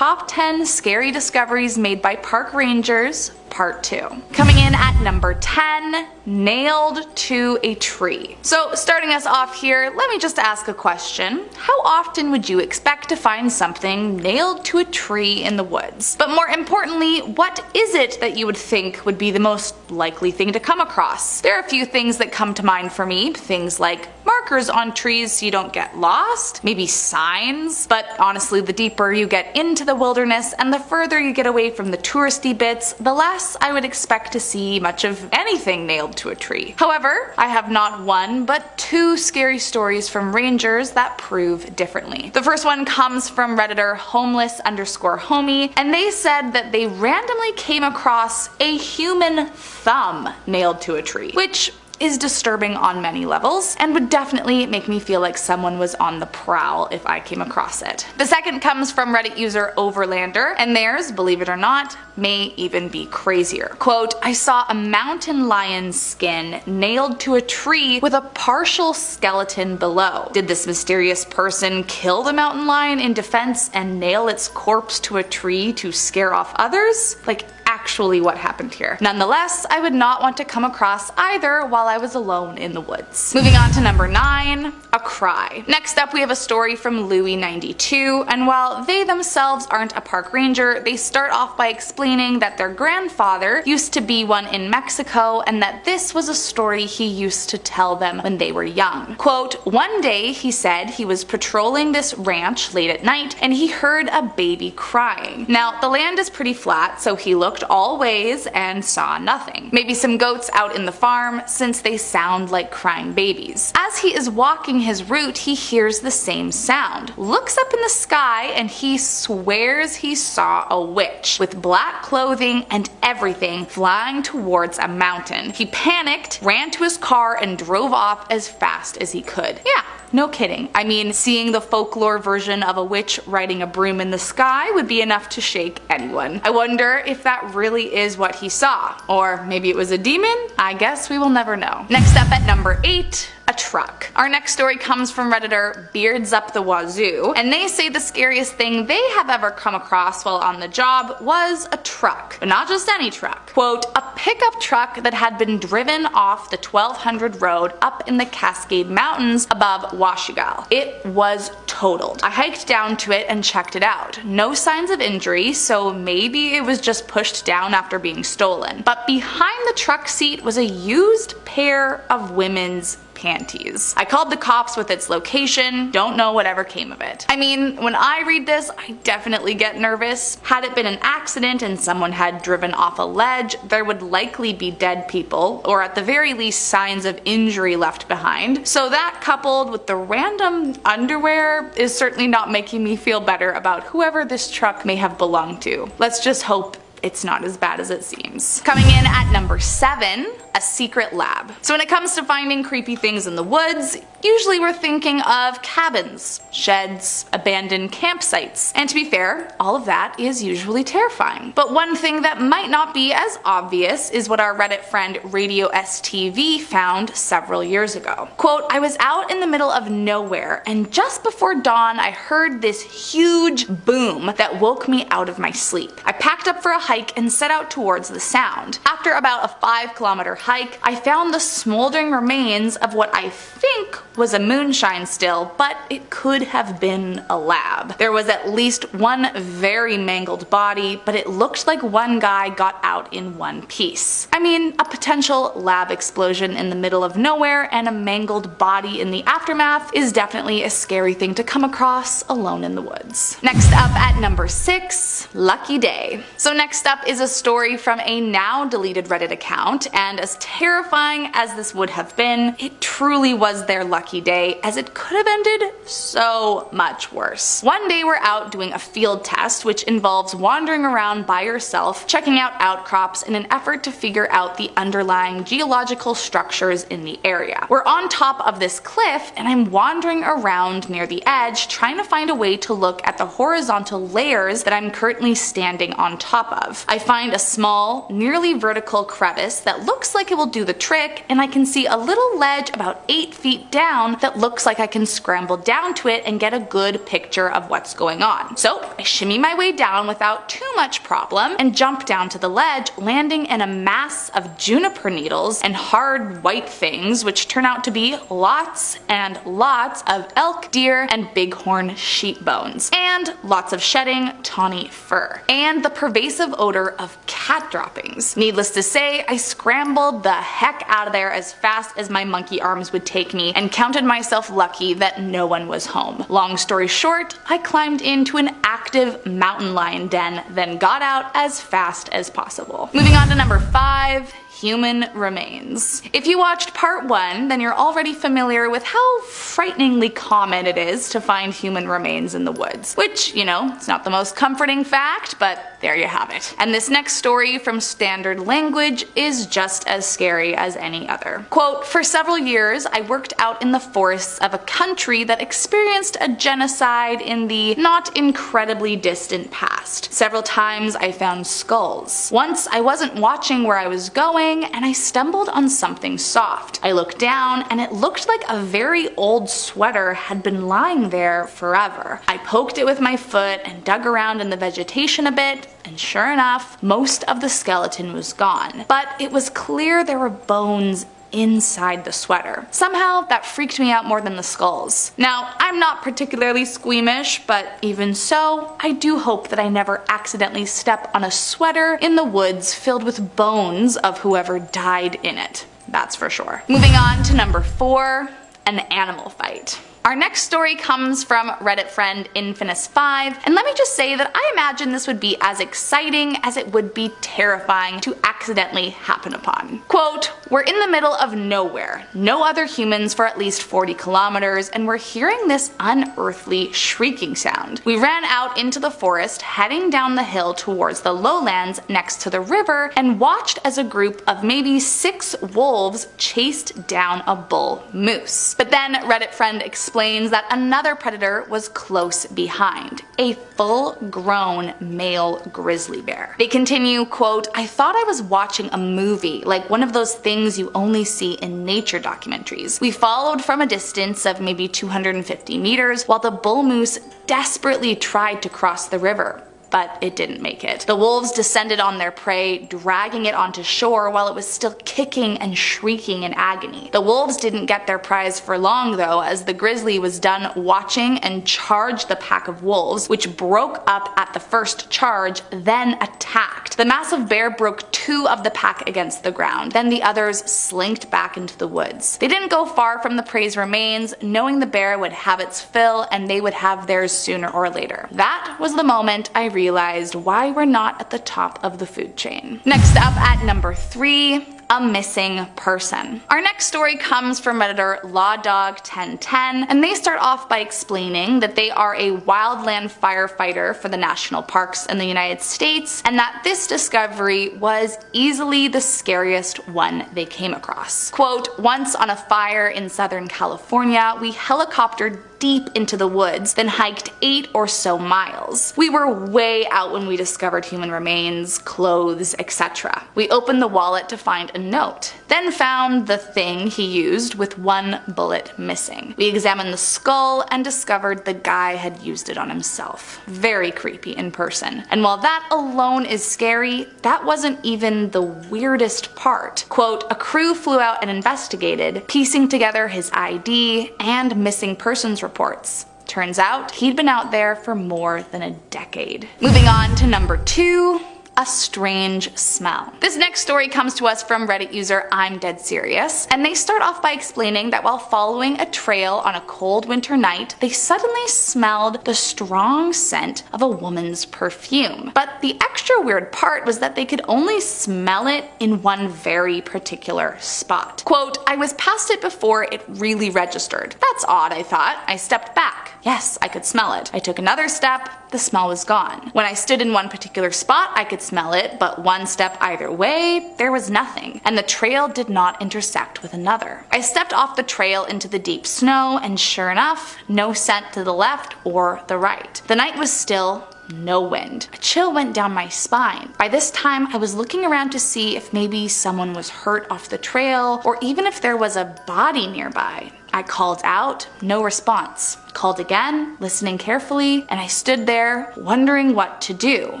top 10 scary discoveries made by park rangers, Part 2. Coming in at number 10, nailed to a tree. So starting us off here, let me just ask a question. How often would you expect to find something nailed to a tree in the woods? But more importantly, what is it that you would think would be the most likely thing to come across? There are a few things that come to mind for me, things like markers on trees so you don't get lost, maybe signs, but honestly the deeper you get into the wilderness and the further you get away from the touristy bits, the less I would expect to see much of anything nailed to a tree. However, I have not one but two scary stories from rangers that prove differently. The first one comes from Redditor homeless_homie, and they said that they randomly came across a human thumb nailed to a tree, which is disturbing on many levels and would definitely make me feel like someone was on the prowl if I came across it. The second comes from Reddit user Overlander, and theirs, believe it or not, may even be crazier. Quote, I saw a mountain lion's skin nailed to a tree with a partial skeleton below. Did this mysterious person kill the mountain lion in defense and nail its corpse to a tree to scare off others? Like, actually what happened here. Nonetheless, I would not want to come across either while I was alone in the woods. Moving on to number 9, a cry. Next up we have a story from Louie92, and while they themselves aren't a park ranger, they start off by explaining that their grandfather used to be one in Mexico and that this was a story he used to tell them when they were young. Quote, one day he said he was patrolling this ranch late at night and he heard a baby crying. Now the land is pretty flat, so he looked all ways and saw nothing. Maybe some goats out in the farm, since they sound like crying babies. As he is walking his route, he hears the same sound, looks up in the sky, and he swears he saw a witch with black clothing and everything flying towards a mountain. He panicked, ran to his car, and drove off as fast as he could. Yeah, no kidding. I mean, seeing the folklore version of a witch riding a broom in the sky would be enough to shake anyone. I wonder if that really is what he saw. Or maybe it was a demon? I guess we will never know. Next up at number 8, a truck. Our next story comes from Redditor Beards Up the Wazoo, and they say the scariest thing they have ever come across while on the job was a truck. But not just any truck. Quote, a pickup truck that had been driven off the 1200 road up in the Cascade Mountains above Washugal. It was totaled. I hiked down to it and checked it out. No signs of injury, so maybe it was just pushed down after being stolen. But behind the truck seat was a used pair of women's panties. I called the cops with its location, don't know whatever came of it. I mean, when I read this, I definitely get nervous. Had it been an accident and someone had driven off a ledge, there would likely be dead people, or at the very least signs of injury left behind. So that coupled with the random underwear is certainly not making me feel better about whoever this truck may have belonged to. Let's just hope it's not as bad as it seems. Coming in at number 7, a secret lab. So when it comes to finding creepy things in the woods, usually we're thinking of cabins, sheds, abandoned campsites. And to be fair, all of that is usually terrifying. But one thing that might not be as obvious is what our Reddit friend Radio STV found several years ago. Quote, I was out in the middle of nowhere and just before dawn I heard this huge boom that woke me out of my sleep. I packed up for a hike and set out towards the sound. After about a 5-kilometer hike, I found the smoldering remains of what I think was a moonshine still, but it could have been a lab. There was at least one very mangled body, but it looked like one guy got out in one piece. I mean, a potential lab explosion in the middle of nowhere and a mangled body in the aftermath is definitely a scary thing to come across alone in the woods. Next up at number 6, lucky day. So next up is a story from a now deleted Reddit account, and as terrifying as this would have been, it truly was their lucky day, as it could have ended so much worse. One day we're out doing a field test, which involves wandering around by yourself, checking out outcrops in an effort to figure out the underlying geological structures in the area. We're on top of this cliff, and I'm wandering around near the edge, trying to find a way to look at the horizontal layers that I'm currently standing on top of. I find a small, nearly vertical crevice that looks like like it will do the trick, and I can see a little ledge about 8 feet down that looks like I can scramble down to it and get a good picture of what's going on. So I shimmy my way down without too much problem and jump down to the ledge, landing in a mass of juniper needles and hard white things, which turn out to be lots and lots of elk, deer, and bighorn sheep bones, and lots of shedding tawny fur, and the pervasive odor of cat droppings. Needless to say, I scrambled the heck out of there as fast as my monkey arms would take me and counted myself lucky that no one was home. Long story short, I climbed into an active mountain lion den, then got out as fast as possible. Moving on to number 5. Human remains. If you watched part 1, then you're already familiar with how frighteningly common it is to find human remains in the woods. Which, you know, it's not the most comforting fact, but there you have it. And this next story from Standard Language is just as scary as any other. Quote, "For several years, I worked out in the forests of a country that experienced a genocide in the not incredibly distant past. Several times I found skulls. Once I wasn't watching where I was going, and I stumbled on something soft. I looked down, and it looked like a very old sweater had been lying there forever. I poked it with my foot and dug around in the vegetation a bit, and sure enough, most of the skeleton was gone. But it was clear there were bones inside the sweater. Somehow that freaked me out more than the skulls. Now, I'm not particularly squeamish, but even so, I do hope that I never accidentally step on a sweater in the woods filled with bones of whoever died in it. That's for sure." Moving on to number 4, an animal fight. Our next story comes from Reddit friend Infinus5, and let me just say that I imagine this would be as exciting as it would be terrifying to accidentally happen upon. Quote, "We're in the middle of nowhere, no other humans for at least 40 kilometers, and we're hearing this unearthly shrieking sound. We ran out into the forest, heading down the hill towards the lowlands next to the river, and watched as a group of maybe 6 wolves chased down a bull moose." But then Reddit friend explains that another predator was close behind, a full-grown male grizzly bear. They continue, quote, "I thought I was watching a movie, like one of those things you only see in nature documentaries. We followed from a distance of maybe 250 meters while the bull moose desperately tried to cross the river, but it didn't make it. The wolves descended on their prey, dragging it onto shore while it was still kicking and shrieking in agony. The wolves didn't get their prize for long though, as the grizzly was done watching and charged the pack of wolves, which broke up at the first charge, then attacked. The massive bear broke 2 of the pack against the ground, then the others slinked back into the woods. They didn't go far from the prey's remains, knowing the bear would have its fill and they would have theirs sooner or later. That was the moment I realized why we're not at the top of the food chain." Next up at number 3, a missing person. Our next story comes from Redditor LawDog1010, and they start off by explaining that they are a wildland firefighter for the national parks in the United States, and that this discovery was easily the scariest one they came across. Quote, "Once on a fire in Southern California, we helicoptered deep into the woods, then hiked 8 or so miles. We were way out when we discovered human remains, clothes, etc. We opened the wallet to find a note, then found the thing he used with 1 bullet missing. We examined the skull and discovered the guy had used it on himself. Very creepy in person. And while that alone is scary, that wasn't even the weirdest part. Quote, a crew flew out and investigated, piecing together his ID and missing persons reports. Turns out he'd been out there for more than a decade." Moving on to number 2, a strange smell. This next story comes to us from Reddit user I'm Dead Serious, and they start off by explaining that while following a trail on a cold winter night, they suddenly smelled the strong scent of a woman's perfume. But the extra weird part was that they could only smell it in one very particular spot. Quote, "I was past it before it really registered. That's odd, I thought. I stepped back. Yes, I could smell it. I took another step. The smell was gone. When I stood in one particular spot, I could smell it, but one step either way, there was nothing, and the trail did not intersect with another. I stepped off the trail into the deep snow, and sure enough, no scent to the left or the right. The night was still, no wind. A chill went down my spine. By this time, I was looking around to see if maybe someone was hurt off the trail or even if there was a body nearby. I called out, no response. Called again, listening carefully, and I stood there wondering what to do.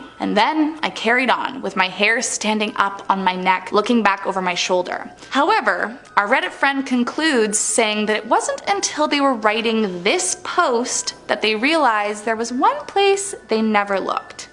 And then I carried on, with my hair standing up on my neck, looking back over my shoulder. However, our Reddit friend concludes saying that it wasn't until they were writing this post that they realized there was one place they never looked.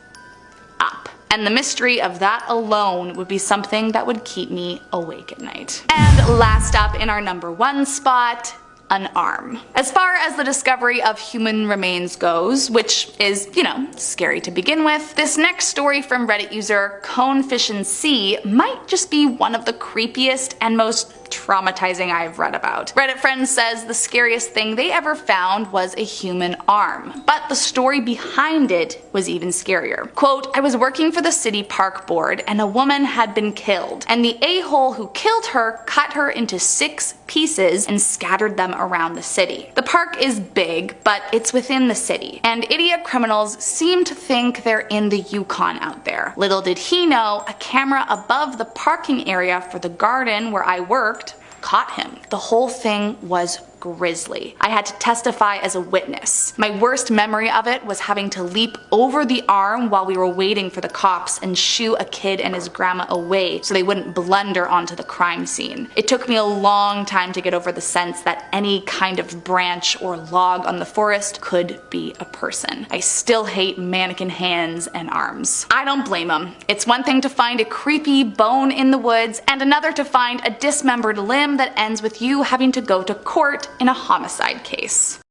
Up. And the mystery of that alone would be something that would keep me awake at night. And last up in our number 1 spot, an arm. As far as the discovery of human remains goes, which is, scary to begin with, this next story from Reddit user ConeFishNC might just be one of the creepiest and most traumatizing I've read about. Reddit friend says the scariest thing they ever found was a human arm, but the story behind it was even scarier. Quote, I was working for the city park board and a woman had been killed, and the a-hole who killed her cut her into 6 pieces and scattered them around the city. The park is big, but it's within the city, and idiot criminals seem to think they're in the Yukon out there. Little did he know, a camera above the parking area for the garden where I worked caught him. The whole thing was grisly. I had to testify as a witness. My worst memory of it was having to leap over the arm while we were waiting for the cops and shoo a kid and his grandma away so they wouldn't blunder onto the crime scene. It took me a long time to get over the sense that any kind of branch or log on the forest could be a person. I still hate mannequin hands and arms. I don't blame them. It's one thing to find a creepy bone in the woods and another to find a dismembered limb that ends with you having to go to court in a homicide case.